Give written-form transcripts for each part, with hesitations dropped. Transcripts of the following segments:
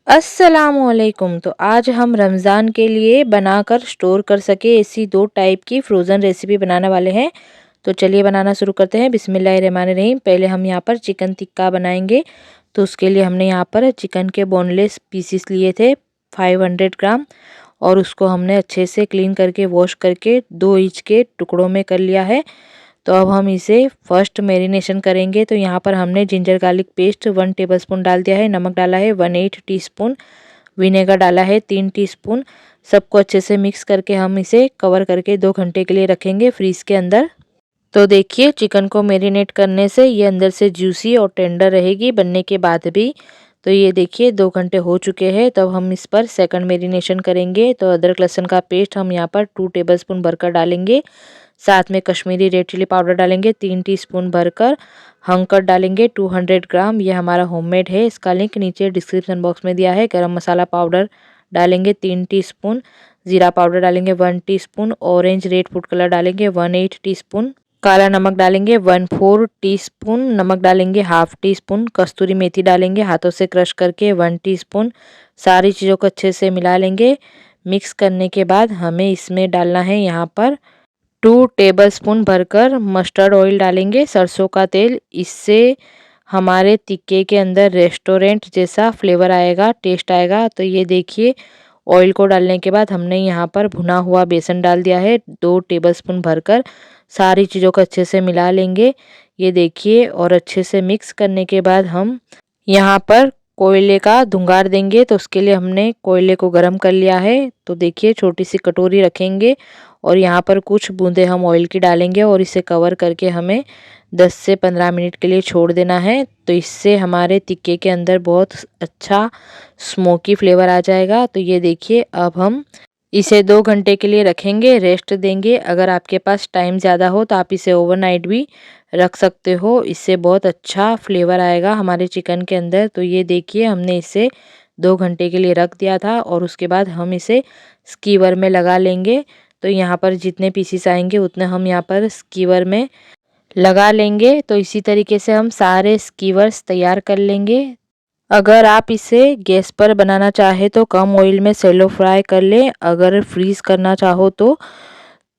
अस्सलामुअलैकुम। तो आज हम रमज़ान के लिए बनाकर स्टोर कर सके ऐसी दो टाइप की फ़्रोज़न रेसिपी बनाने वाले हैं। तो चलिए बनाना शुरू करते हैं। बिस्मिल्लाहिर्रहमानिर्रहीम। पहले हम यहाँ पर चिकन टिक्का बनाएंगे। तो उसके लिए हमने यहाँ पर चिकन के बोनलेस पीसीस लिए थे 500 ग्राम, और उसको हमने अच्छे से क्लीन करके वॉश करके 2 इंच के टुकड़ों में कर लिया है। तो अब हम इसे फर्स्ट मैरिनेशन करेंगे। तो यहाँ पर हमने जिंजर गार्लिक पेस्ट 1 टेबलस्पून डाल दिया है, नमक डाला है 1/8 टीस्पून, विनेगर डाला है 3 टीस्पून। सबको अच्छे से मिक्स करके हम इसे कवर करके 2 घंटे के लिए रखेंगे फ्रीज के अंदर। तो देखिए, चिकन को मैरिनेट करने से ये अंदर से जूसी और टेंडर रहेगी बनने के बाद भी। तो ये देखिए 2 घंटे हो चुके हैं। तब हम इस पर सेकंड मैरिनेशन करेंगे। तो अदरक लहसुन का पेस्ट हम यहाँ पर 2 टेबलस्पून भरकर डालेंगे। साथ में कश्मीरी रेड चिली पाउडर डालेंगे 3 टीस्पून भरकर। हंकट डालेंगे 200 ग्राम, ये हमारा होममेड है, इसका लिंक नीचे डिस्क्रिप्शन बॉक्स में दिया है। गरम मसाला पाउडर डालेंगे 3 टीस्पून, ज़ीरा पाउडर डालेंगे 1 teaspoon, orange red food colour डालेंगे 1/8 टीस्पून, काला नमक डालेंगे 1/4 टीस्पून, नमक डालेंगे हाफ टी स्पून, कस्तूरी मेथी डालेंगे हाथों से क्रश करके 1 टीस्पून। सारी चीज़ों को अच्छे से मिला लेंगे। मिक्स करने के बाद हमें इसमें डालना है यहाँ पर 2 टेबलस्पून भरकर मस्टर्ड ऑयल डालेंगे, सरसों का तेल। इससे हमारे टिक्के के अंदर रेस्टोरेंट जैसा फ्लेवर आएगा, टेस्ट आएगा। तो ये देखिए, ऑयल को डालने के बाद हमने यहाँ पर भुना हुआ बेसन डाल दिया है 2 टेबलस्पून भरकर। सारी चीज़ों को अच्छे से मिला लेंगे, ये देखिए। और अच्छे से मिक्स करने के बाद हम यहाँ पर कोयले का धुंगार देंगे। तो उसके लिए हमने कोयले को गरम कर लिया है। तो देखिए, छोटी सी कटोरी रखेंगे और यहाँ पर कुछ बूंदे हम ऑयल की डालेंगे और इसे कवर करके हमें 10 से 15 मिनट के लिए छोड़ देना है। तो इससे हमारे टिक्के के अंदर बहुत अच्छा स्मोकी फ्लेवर आ जाएगा। तो ये देखिए, अब हम इसे 2 घंटे के लिए रखेंगे, रेस्ट देंगे। अगर आपके पास टाइम ज़्यादा हो तो आप इसे ओवरनाइट भी रख सकते हो, इससे बहुत अच्छा फ्लेवर आएगा हमारे चिकन के अंदर। तो ये देखिए, हमने इसे 2 घंटे के लिए रख दिया था और उसके बाद हम इसे स्कीवर में लगा लेंगे। तो यहाँ पर जितने पीसीस आएंगे उतने हम यहाँ पर स्कीवर में लगा लेंगे। तो इसी तरीके से हम सारे स्कीवर्स तैयार कर लेंगे। अगर आप इसे गैस पर बनाना चाहे तो कम ऑयल में सेलो फ्राई कर लें। अगर फ्रीज़ करना चाहो तो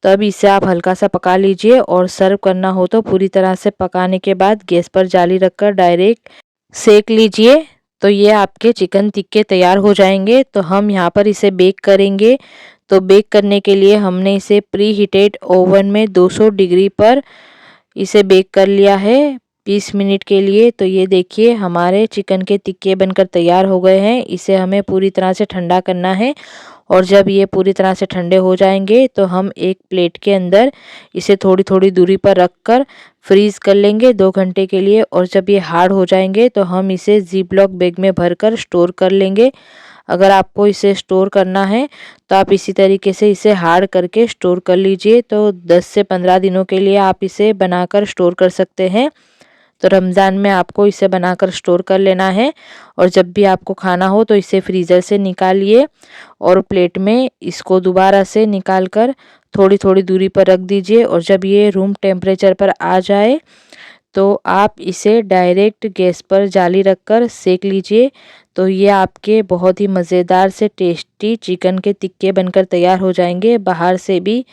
तब इसे आप हल्का सा पका लीजिए, और सर्व करना हो तो पूरी तरह से पकाने के बाद गैस पर जाली रखकर डायरेक्ट सेक लीजिए। तो ये आपके चिकन टिक्के तैयार हो जाएंगे। तो हम यहाँ पर इसे बेक करेंगे। तो बेक करने के लिए हमने इसे प्री हीटेड ओवन में 200 डिग्री पर इसे बेक कर लिया है 20 मिनट के लिए। तो ये देखिए, हमारे चिकन के टिक्के बनकर तैयार हो गए हैं। इसे हमें पूरी तरह से ठंडा करना है, और जब ये पूरी तरह से ठंडे हो जाएंगे तो हम एक प्लेट के अंदर इसे थोड़ी थोड़ी दूरी पर रख कर फ्रीज़ कर लेंगे 2 घंटे के लिए। और जब ये हार्ड हो जाएंगे तो हम इसे ज़िप लॉक बैग में भरकर स्टोर कर लेंगे। अगर आपको इसे स्टोर करना है तो आप इसी तरीके से इसे हार्ड करके स्टोर कर लीजिए। तो 10 से 15 दिनों के लिए आप इसे बनाकर स्टोर कर सकते हैं। तो रमज़ान में आपको इसे बनाकर स्टोर कर लेना है, और जब भी आपको खाना हो तो इसे फ्रीज़र से निकालिए और प्लेट में इसको दोबारा से निकाल कर थोड़ी थोड़ी दूरी पर रख दीजिए। और जब ये रूम टेम्परेचर पर आ जाए तो आप इसे डायरेक्ट गैस पर जाली रखकर सेक लीजिए। तो ये आपके बहुत ही मज़ेदार से टेस्टी चिकन के टिक्के बनकर तैयार हो जाएंगे। बाहर से भी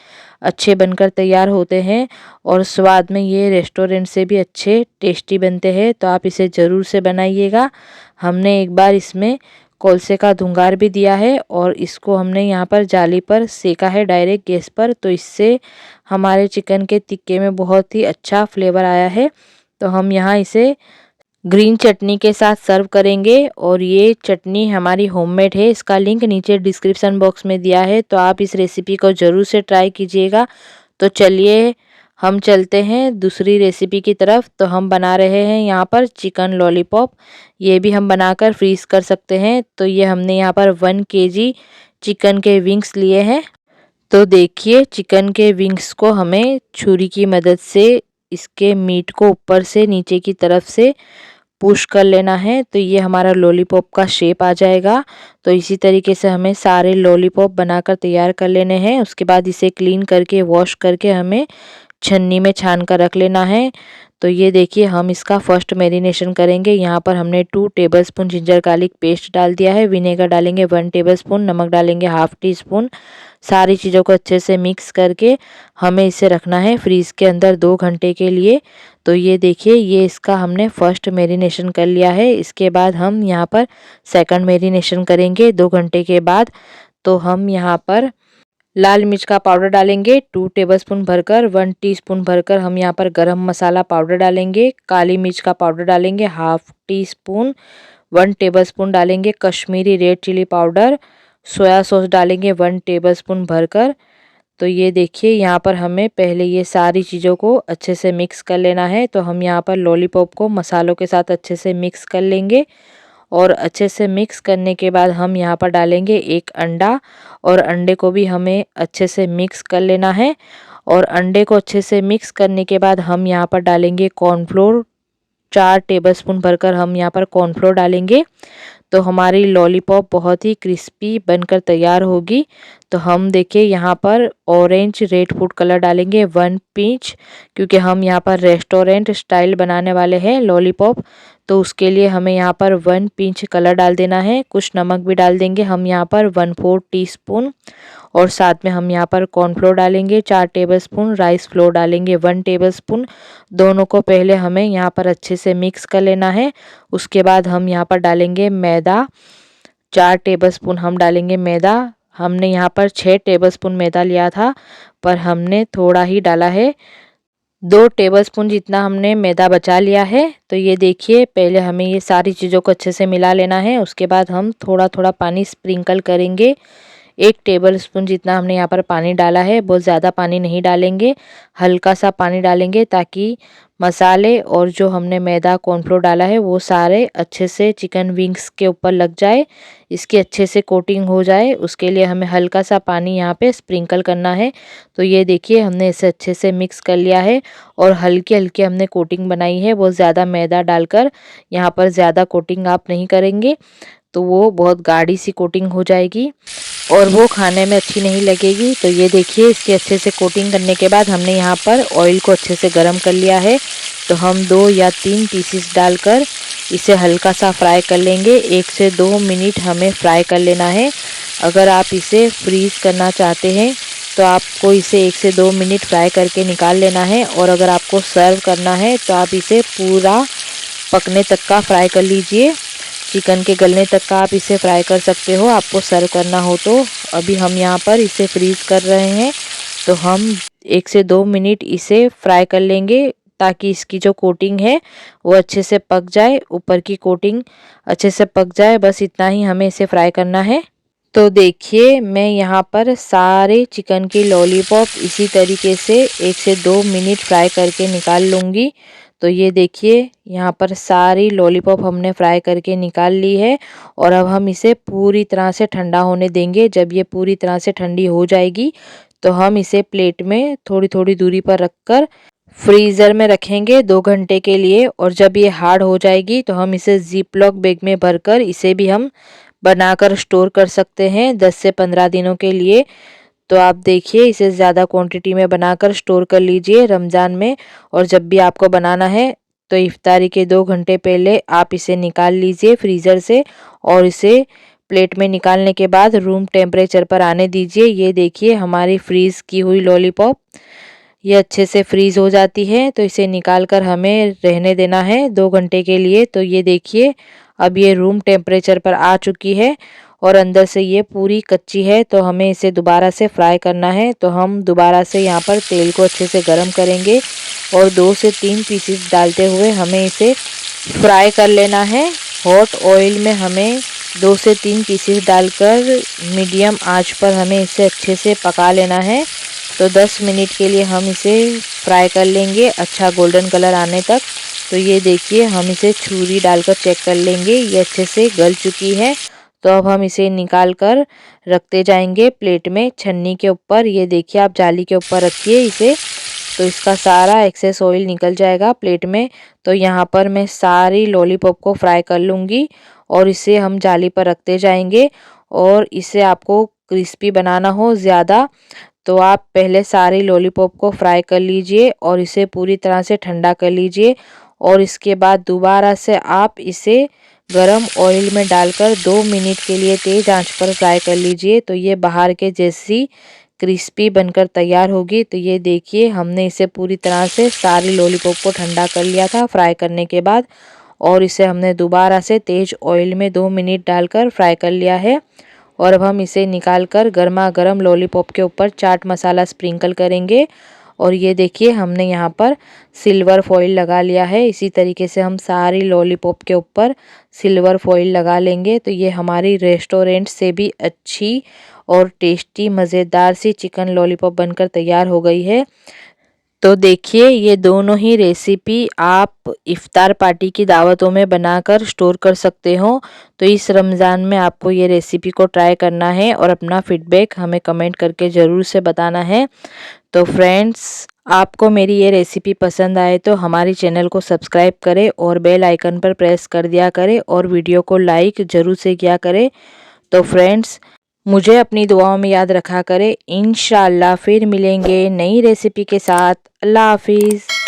अच्छे बनकर तैयार होते हैं, और स्वाद में ये रेस्टोरेंट से भी अच्छे टेस्टी बनते हैं। तो आप इसे ज़रूर से बनाइएगा। हमने एक बार इसमें कोलसे का धुंगार भी दिया है, और इसको हमने यहाँ पर जाली पर सेका है डायरेक्ट गैस पर। तो इससे हमारे चिकन के टिक्के में बहुत ही अच्छा फ्लेवर आया है। तो हम यहाँ इसे ग्रीन चटनी के साथ सर्व करेंगे, और ये चटनी हमारी होममेड है, इसका लिंक नीचे डिस्क्रिप्शन बॉक्स में दिया है। तो आप इस रेसिपी को ज़रूर से ट्राई कीजिएगा। तो चलिए, हम चलते हैं दूसरी रेसिपी की तरफ। तो हम बना रहे हैं यहाँ पर चिकन लॉलीपॉप। ये भी हम बनाकर फ्रीज़ कर सकते हैं। तो ये हमने यहाँ पर 1 केजी चिकन के विंग्स लिए हैं। तो देखिए, चिकन के विंग्स को हमें छुरी की मदद से इसके मीट को ऊपर से नीचे की तरफ से पुश कर लेना है। तो ये हमारा लॉलीपॉप का शेप आ जाएगा। तो इसी तरीके से हमें सारे लॉलीपॉप बनाकर तैयार कर लेने हैं। उसके बाद इसे क्लीन करके वॉश करके हमें छन्नी में छान कर रख लेना है। तो ये देखिए हम इसका फर्स्ट मैरिनेशन करेंगे। यहाँ पर हमने 2 टेबलस्पून जिंजर गार्लिक पेस्ट डाल दिया है। विनेगर डालेंगे 1 टेबलस्पून, नमक डालेंगे हाफ टी स्पून। सारी चीज़ों को अच्छे से मिक्स करके हमें इसे रखना है फ्रीज़ के अंदर 2 घंटे के लिए। तो ये देखिए ये इसका हमने फर्स्ट मैरिनेशन कर लिया है। इसके बाद हम यहाँ पर सेकंड मैरिनेशन करेंगे 2 घंटे के बाद। तो हम यहाँ पर लाल मिर्च का पाउडर डालेंगे 2 टेबलस्पून भरकर, 1 टीस्पून भरकर हम यहाँ पर गरम मसाला पाउडर डालेंगे। काली मिर्च का पाउडर डालेंगे हाफ टी स्पून, 1 टेबलस्पून डालेंगे Kashmiri red chilli powder. Soya sauce डालेंगे 1 टेबलस्पून भरकर। तो ये देखिए यहाँ पर हमें पहले ये सारी चीज़ों को अच्छे से मिक्स कर लेना है। तो हम यहाँ पर लॉलीपॉप को मसालों के साथ अच्छे से मिक्स कर लेंगे और अच्छे से मिक्स करने के बाद हम यहाँ पर डालेंगे 1 अंडा और अंडे को भी हमें अच्छे से मिक्स कर लेना है। और अंडे को अच्छे से मिक्स करने के बाद हम यहाँ पर डालेंगे कॉर्नफ्लोर 4 टेबलस्पून भरकर हम यहाँ पर कॉर्नफ्लोर डालेंगे। तो हमारी लॉलीपॉप बहुत ही क्रिस्पी बनकर तैयार होगी। तो हम देखिए यहाँ पर ऑरेंज रेड फूड कलर डालेंगे 1 पिंच, क्योंकि हम यहाँ पर रेस्टोरेंट स्टाइल बनाने वाले हैं लॉलीपॉप। तो उसके लिए हमें यहाँ पर 1 पिंच कलर डाल देना है। कुछ नमक भी डाल देंगे हम यहाँ पर 1/4 टीस्पून। और साथ में हम यहाँ पर कॉर्नफ्लोर डालेंगे 4 टेबलस्पून, राइस फ्लोर डालेंगे 1 टेबलस्पून। दोनों को पहले हमें यहाँ पर अच्छे से मिक्स कर लेना है। उसके बाद हम यहाँ पर डालेंगे मैदा 4 टेबलस्पून हम डालेंगे मैदा। हमने यहाँ पर 6 टेबलस्पून मैदा लिया था, पर हमने थोड़ा ही डाला है। 2 टेबलस्पून जितना हमने मैदा बचा लिया है। तो ये देखिए पहले हमें ये सारी चीज़ों को अच्छे से मिला लेना है। उसके बाद हम थोड़ा थोड़ा पानी स्प्रिंकल करेंगे। 1 टेबलस्पून जितना हमने यहाँ पर पानी डाला है, बहुत ज़्यादा पानी नहीं डालेंगे, हल्का सा पानी डालेंगे ताकि मसाले और जो हमने मैदा कॉर्नफ्लोर डाला है वो सारे अच्छे से चिकन विंग्स के ऊपर लग जाए, इसकी अच्छे से कोटिंग हो जाए। उसके लिए हमें हल्का सा पानी यहाँ पे स्प्रिंकल करना है। तो ये देखिए हमने इसे अच्छे से मिक्स कर लिया है और हल्की हल्की हमने कोटिंग बनाई है। बहुत ज़्यादा मैदा डालकर यहाँ पर ज़्यादा कोटिंग आप नहीं करेंगे तो वो बहुत गाढ़ी सी कोटिंग हो जाएगी और वो खाने में अच्छी नहीं लगेगी। तो ये देखिए इसके अच्छे से कोटिंग करने के बाद हमने यहाँ पर ऑयल को अच्छे से गर्म कर लिया है। तो हम 2 या 3 पीसेस डालकर इसे हल्का सा फ्राई कर लेंगे। 1 से 2 मिनट हमें फ्राई कर लेना है। अगर आप इसे फ्रीज़ करना चाहते हैं तो आपको इसे 1 से 2 मिनट फ्राई करके निकाल लेना है। और अगर आपको सर्व करना है तो आप इसे पूरा पकने तक का फ्राई कर लीजिए, चिकन के गलने तक का आप इसे फ्राई कर सकते हो आपको सर्व करना हो तो। अभी हम यहाँ पर इसे फ्रीज़ कर रहे हैं। तो हम 1 से 2 मिनट इसे फ्राई कर लेंगे ताकि इसकी जो कोटिंग है वो अच्छे से पक जाए, ऊपर की कोटिंग अच्छे से पक जाए। बस इतना ही हमें इसे फ्राई करना है। तो देखिए मैं यहाँ पर सारे चिकन की लॉलीपॉप इसी तरीके से 1 से 2 मिनट फ्राई करके निकाल लूँगी। तो ये देखिए यहाँ पर सारी लॉलीपॉप हमने फ्राई करके निकाल ली है और अब हम इसे पूरी तरह से ठंडा होने देंगे। जब ये पूरी तरह से ठंडी हो जाएगी तो हम इसे प्लेट में थोड़ी थोड़ी दूरी पर रखकर फ्रीज़र में रखेंगे 2 घंटे के लिए। और जब ये हार्ड हो जाएगी तो हम इसे जिप लॉक बैग में भरकर इसे भी हम बनाकर स्टोर कर सकते हैं 10 से 15 दिनों के लिए। तो आप देखिए इसे ज़्यादा क्वांटिटी में बनाकर स्टोर कर लीजिए रमज़ान में। और जब भी आपको बनाना है तो इफ्तारी के 2 घंटे पहले आप इसे निकाल लीजिए फ्रीज़र से और इसे प्लेट में निकालने के बाद रूम टेम्परेचर पर आने दीजिए। ये देखिए हमारी फ्रीज़ की हुई लॉलीपॉप ये अच्छे से फ्रीज़ हो जाती है। तो इसे निकाल कर हमें रहने देना है 2 घंटे के लिए। तो ये देखिए अब ये रूम टेम्परेचर पर आ चुकी है और अंदर से ये पूरी कच्ची है। तो हमें इसे दोबारा से फ्राई करना है। तो हम दोबारा से यहाँ पर तेल को अच्छे से गर्म करेंगे और 2 से 3 पीसेस डालते हुए हमें इसे फ्राई कर लेना है। हॉट ऑयल में हमें 2 से 3 पीसेस डालकर मीडियम आंच पर हमें इसे अच्छे से पका लेना है। तो 10 मिनट के लिए हम इसे फ्राई कर लेंगे अच्छा गोल्डन कलर आने तक। तो ये देखिए हम इसे छुरी डालकर चेक कर लेंगे ये अच्छे से गल चुकी है। तो अब हम इसे निकाल कर रखते जाएंगे प्लेट में छन्नी के ऊपर। ये देखिए आप जाली के ऊपर रखिए इसे, तो इसका सारा एक्सेस ऑयल निकल जाएगा प्लेट में। तो यहाँ पर मैं सारी लॉलीपॉप को फ्राई कर लूँगी और इसे हम जाली पर रखते जाएंगे। और इसे आपको क्रिस्पी बनाना हो ज़्यादा तो आप पहले सारे लॉलीपॉप को फ्राई कर लीजिए और इसे पूरी तरह से ठंडा कर लीजिए और इसके बाद दोबारा से आप इसे गरम ऑयल में डालकर 2 मिनट के लिए तेज़ आंच पर फ्राई कर लीजिए। तो ये बाहर के जैसी क्रिस्पी बनकर तैयार होगी। तो ये देखिए हमने इसे पूरी तरह से सारी लॉलीपॉप को ठंडा कर लिया था फ्राई करने के बाद, और इसे हमने दोबारा से तेज़ ऑयल में 2 मिनट डालकर फ्राई कर लिया है। और अब हम इसे निकाल कर गर्मा गर्म लॉलीपॉप के ऊपर चाट मसाला स्प्रिंकल करेंगे। और ये देखिए हमने यहाँ पर सिल्वर फॉइल लगा लिया है। इसी तरीके से हम सारी लॉलीपॉप के ऊपर सिल्वर फॉइल लगा लेंगे। तो ये हमारी रेस्टोरेंट से भी अच्छी और टेस्टी मज़ेदार सी चिकन लॉलीपॉप बनकर तैयार हो गई है। तो देखिए ये दोनों ही रेसिपी आप इफ्तार पार्टी की दावतों में बनाकर स्टोर कर सकते हो। तो इस रमज़ान में आपको ये रेसिपी को ट्राई करना है और अपना फीडबैक हमें कमेंट करके ज़रूर से बताना है। तो फ्रेंड्स, आपको मेरी ये रेसिपी पसंद आए तो हमारी चैनल को सब्सक्राइब करें और बेल आइकन पर प्रेस कर दिया करें और वीडियो को लाइक ज़रूर से किया करें। तो फ्रेंड्स, मुझे अपनी दुआओं में याद रखा करें। इंशाअल्लाह फिर मिलेंगे नई रेसिपी के साथ। अल्लाह हाफिज़।